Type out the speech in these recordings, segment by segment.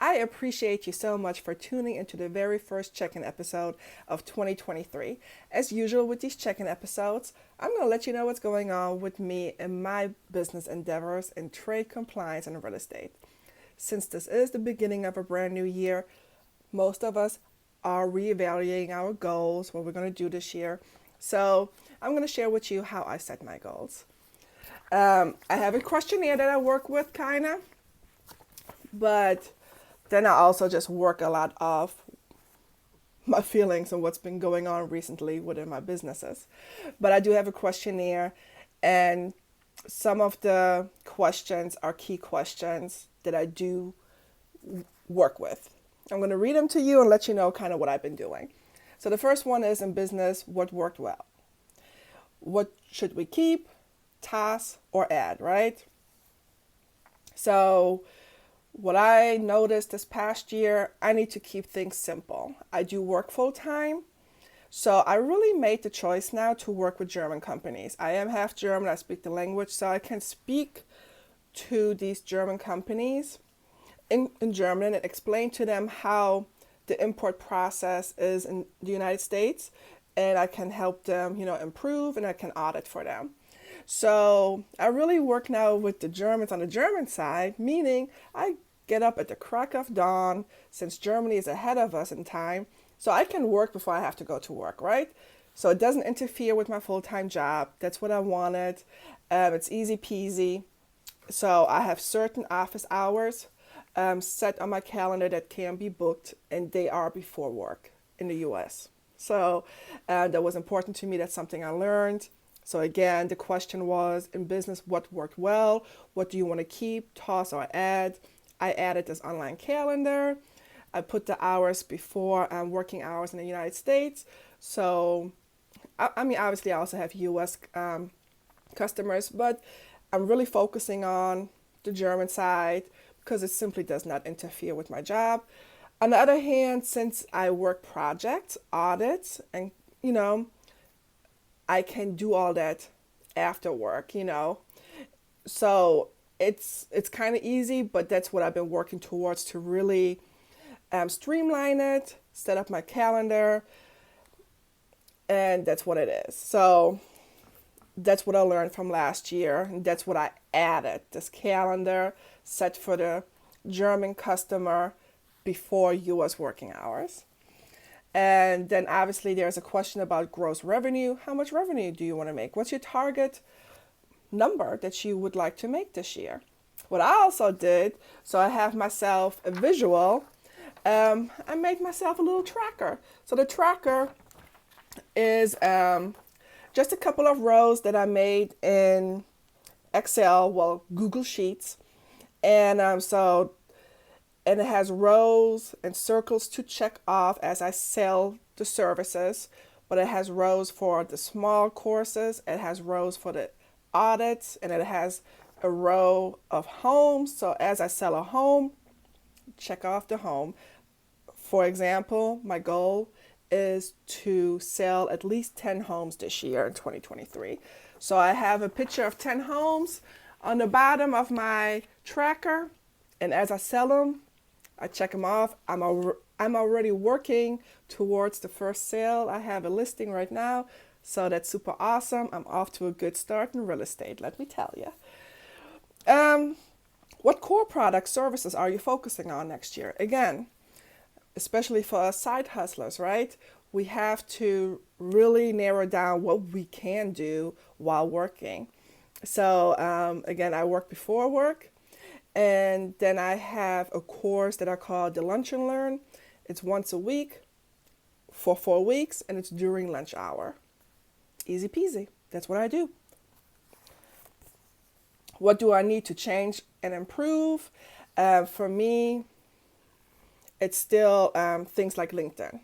I appreciate you so much for tuning into the very first check-in episode of 2023. As usual with these check-in episodes, I'm going to let you know what's going on with me and my business endeavors in trade compliance and real estate. Since this is the beginning of a brand new year, most of us are reevaluating our goals, what we're going to do this year. So I'm going to share with you how I set my goals. I have a questionnaire that I work with, kind of, but then I also just work a lot of my feelings and what's been going on recently within my businesses. But I do have a questionnaire, and some of the questions are key questions that I do work with. I'm going to read them to you and let you know kind of what I've been doing. So the first one is in business, what worked well? What should we keep, toss, or add, right? So what I noticed this past year, I need to keep things simple. I do work full time, so I really made the choice now to work with German companies. I am half German, I speak the language, so I can speak to these German companies in German and explain to them how the import process is in the United States, and I can help them, improve, and I can audit for them. So I really work now with the Germans on the German side, meaning I get up at the crack of dawn since Germany is ahead of us in time, so I can work before I have to go to work, right? So it doesn't interfere with my full-time job. That's what I wanted. It's easy peasy. So I have certain office hours set on my calendar that can be booked, and they are before work in the US. So that was important to me. That's something I learned. So again, the question was, in business, what worked well? What do you want to keep, toss, or add? I added this online calendar. I put the hours before working hours in the United States. So, I mean, obviously I also have US customers, but I'm really focusing on the German side because it simply does not interfere with my job. On the other hand, since I work projects, audits, and I can do all that after work, So it's kind of easy, but that's what I've been working towards to really streamline it, set up my calendar, and that's what it is. So that's what I learned from last year, and that's what I added, this calendar set for the German customer before US working hours. And then obviously there's a question about gross revenue. How much revenue do you want to make? What's your target number that you would like to make this year? What I also did, so I have myself a visual, I made myself a little tracker. So the tracker is just a couple of rows that I made in Excel, well, Google Sheets. And and it has rows and circles to check off as I sell the services, but it has rows for the small courses, it has rows for the audits, and it has a row of homes. So as I sell a home, check off the home. For example, my goal is to sell at least 10 homes this year in 2023. So I have a picture of 10 homes on the bottom of my tracker, and as I sell them, I check them off. I'm already working towards the first sale. I have a listing right now, so that's super awesome. I'm off to a good start in real estate, let me tell you. What core product services are you focusing on next year? Again, especially for us side hustlers, right? We have to really narrow down what we can do while working. So again, I work before work. And then I have a course that I call the Lunch and Learn. It's once a week for 4 weeks, and it's during lunch hour. Easy peasy. That's what I do. What do I need to change and improve? For me, it's still things like LinkedIn.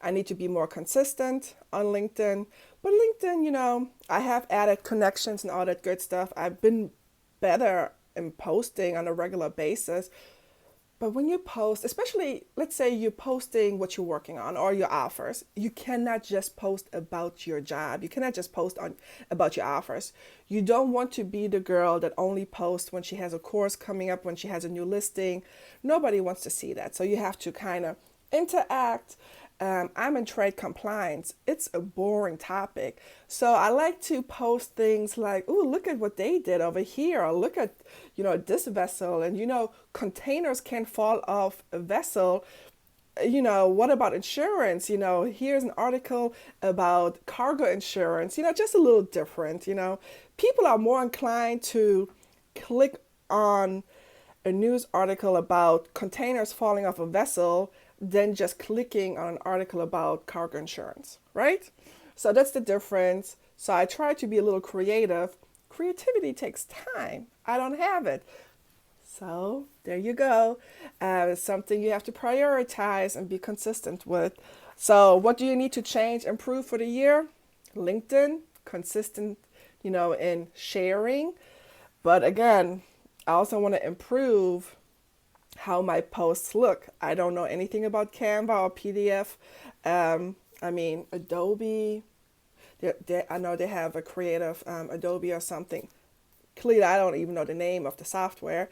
I need to be more consistent on LinkedIn. But LinkedIn, I have added connections and all that good stuff. I've been better in posting on a regular basis. But when you post, especially let's say you're posting what you're working on or your offers, you cannot just post about your job. You cannot just post on about your offers. You don't want to be the girl that only posts when she has a course coming up, when she has a new listing. Nobody wants to see that. So you have to kind of interact. I'm in trade compliance. It's a boring topic. So I like to post things like, "Ooh, look at what they did over here," or "Look at, this vessel." And, containers can fall off a vessel. What about insurance? Here's an article about cargo insurance, just a little different. People are more inclined to click on a news article about containers falling off a vessel than just clicking on an article about cargo insurance, right? So that's the difference. So I try to be a little creative. Creativity takes time. I don't have it. So there you go. It's something you have to prioritize and be consistent with. So what do you need to change, improve for the year? LinkedIn, consistent, in sharing. But again, I also want to improve how my posts look. I don't know anything about Canva or PDF. Adobe. I know they have a creative Adobe or something. Clearly, I don't even know the name of the software,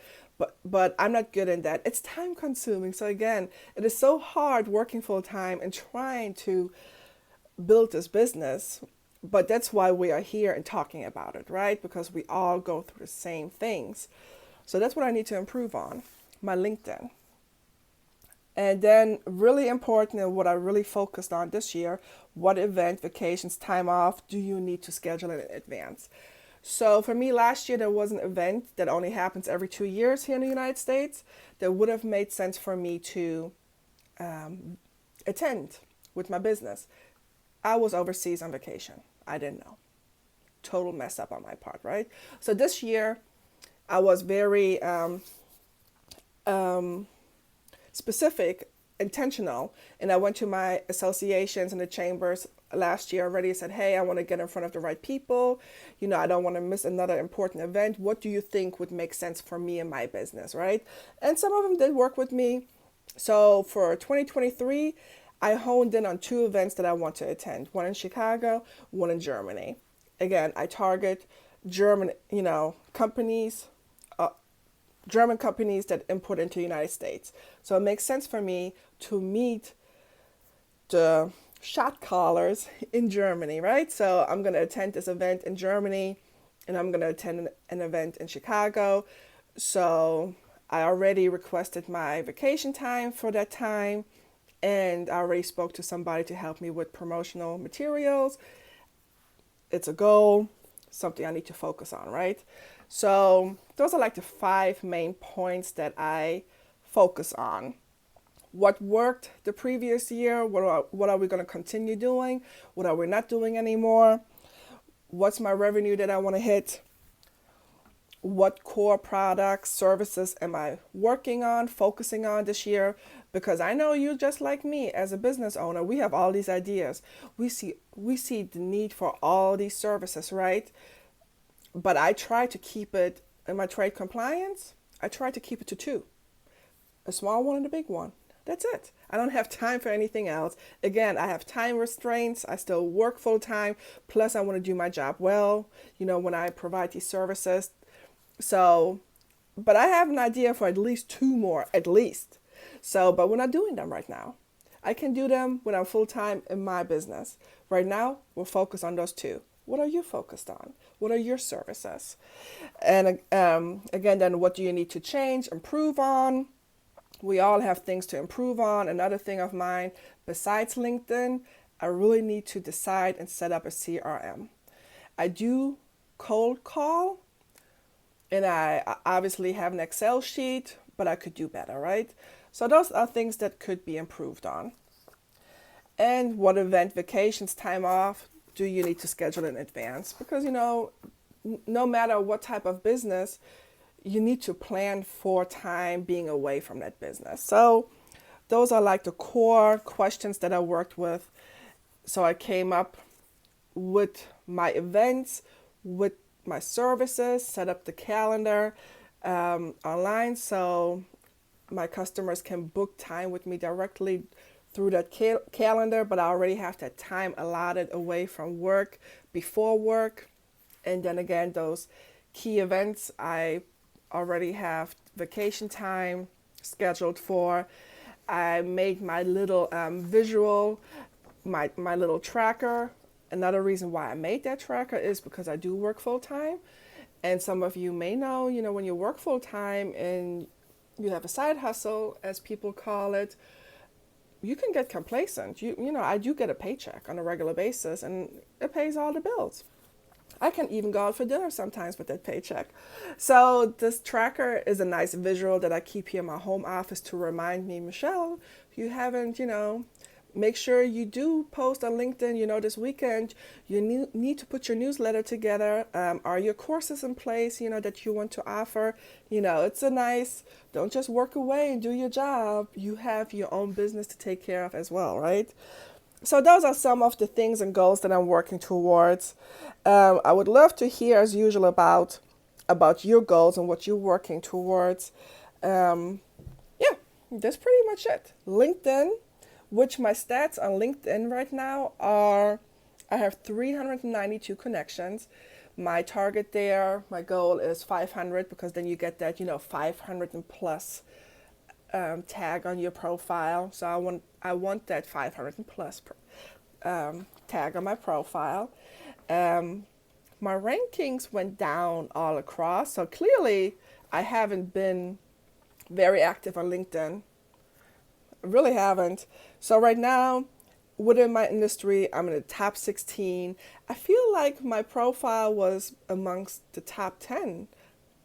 but I'm not good in that. It's time consuming. So again, it is so hard working full time and trying to build this business. But that's why we are here and talking about it, right? Because we all go through the same things. So that's what I need to improve on, my LinkedIn. And then really important and what I really focused on this year, what event, vacations, time off do you need to schedule in advance? So for me last year, there was an event that only happens every 2 years here in the United States that would have made sense for me to attend with my business. I was overseas on vacation. I didn't know. Total mess up on my part, right? So this year, I was very specific, intentional, and I went to my associations and the chambers last year already and said, "Hey, I want to get in front of the right people. I don't want to miss another important event. What do you think would make sense for me and my business," right? And some of them did work with me. So for 2023, I honed in on 2 events that I want to attend, one in Chicago, one in Germany. Again, I target German, companies, German companies that import into the United States. So it makes sense for me to meet the shot callers in Germany, right? So I'm going to attend this event in Germany and I'm going to attend an event in Chicago. So I already requested my vacation time for that time, and I already spoke to somebody to help me with promotional materials. It's a goal, something I need to focus on, right? So those are like the 5 main points that I focus on. What worked the previous year? What are we going to continue doing? What are we not doing anymore? What's my revenue that I want to hit? What core products, services am I working on, focusing on this year? Because I know you just like me as a business owner, we have all these ideas. We see the need for all these services, right? But I try to keep it in my trade compliance. I try to keep it to 2, a small one and a big one. That's it. I don't have time for anything else. Again, I have time restraints. I still work full time. Plus, I want to do my job well, when I provide these services. So, but I have an idea for at least 2 more, at least. So, but we're not doing them right now. I can do them when I'm full time in my business. Right now, we'll focus on those 2. What are you focused on? What are your services? And again, then what do you need to change, improve on? We all have things to improve on. Another thing of mine, besides LinkedIn, I really need to decide and set up a CRM. I do cold call, and I obviously have an Excel sheet, but I could do better, right? So those are things that could be improved on. And what event, vacations, time off do you need to schedule in advance? Because, no matter what type of business, you need to plan for time being away from that business. So those are like the core questions that I worked with. So I came up with my events, with my services, set up the calendar online. So my customers can book time with me directly through that calendar, but I already have that time allotted away from work, before work. And then again, those key events, I already have vacation time scheduled for. I made my little visual, my little tracker. Another reason why I made that tracker is because I do work full time. And some of you may know, when you work full time and you have a side hustle, as people call it, you can get complacent. I do get a paycheck on a regular basis and it pays all the bills. I can even go out for dinner sometimes with that paycheck. So this tracker is a nice visual that I keep here in my home office to remind me, Michelle, if you haven't, make sure you do post on LinkedIn, this weekend. You need to put your newsletter together. Are your courses in place, that you want to offer? It's a nice, don't just work away and do your job. You have your own business to take care of as well, right? So those are some of the things and goals that I'm working towards. I would love to hear, as usual, about your goals and what you're working towards. Yeah, that's pretty much it. LinkedIn, which my stats on LinkedIn right now are, I have 392 connections. My target there, my goal is 500, because then you get that, 500 and plus tag on your profile. So I want that 500 and plus tag on my profile. My rankings went down all across, so clearly I haven't been very active on LinkedIn. I really haven't. So right now, within my industry, I'm in the top 16. I feel like my profile was amongst the top 10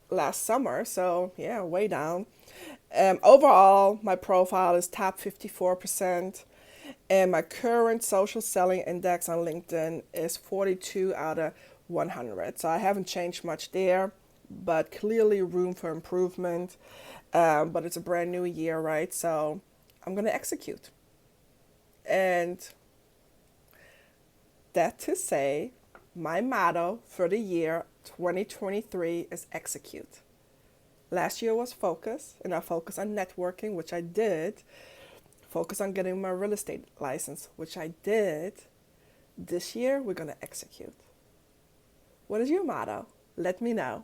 last summer, so yeah, way down. Overall, my profile is top 54%, and my current social selling index on LinkedIn is 42 out of 100. So I haven't changed much there, but clearly room for improvement. But it's a brand new year, right? So I'm going to execute. And that to say, my motto for the year 2023 is execute. Last year was focus, and I focused on networking, which I did. Focus on getting my real estate license, which I did. This year, we're going to execute. What is your motto? Let me know.